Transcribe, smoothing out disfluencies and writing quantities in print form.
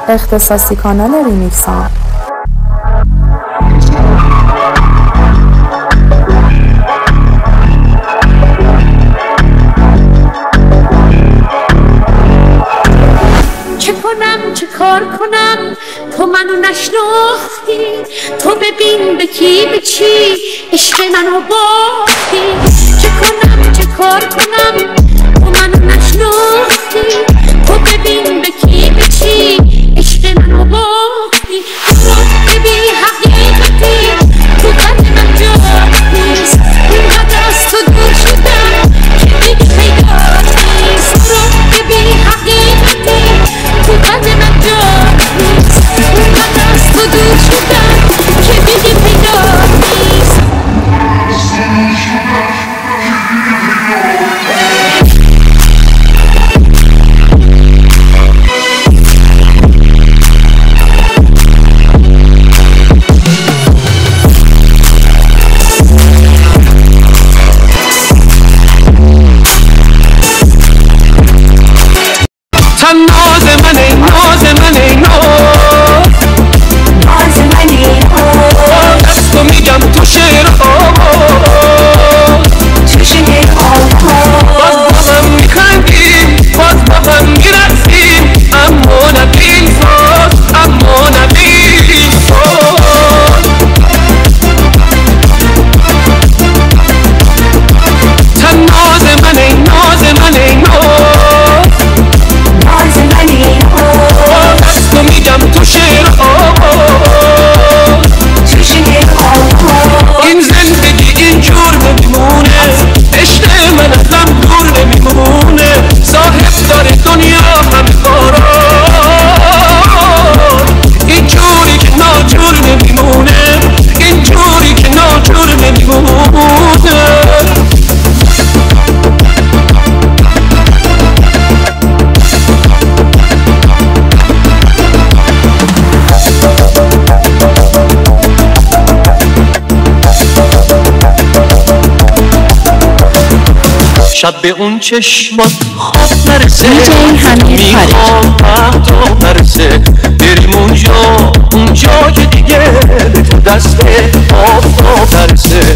اختصاصی کانال ریمیکسان. چه کار کنم تو منو نشناختی، تو ببین به کی به چی عشق منو باختی. چه کار کنم تو منو نشناختی، تو ببین به کی به چی عشق منو باختی. تو بی حقیقتی تو قلب من جا نیست، اینقدر از تو دور شدم که دیگه پیدا نیست. تو بی حقیقتی تو قلب من جا نیست، اینقدر از تو دور شدم که دیگه پیدا نیست. شب به اون چشمات خواب نرسه، میخوام وقتا نرسه، بریم اونجا که دیگه به تو دست آفتاب نرسه.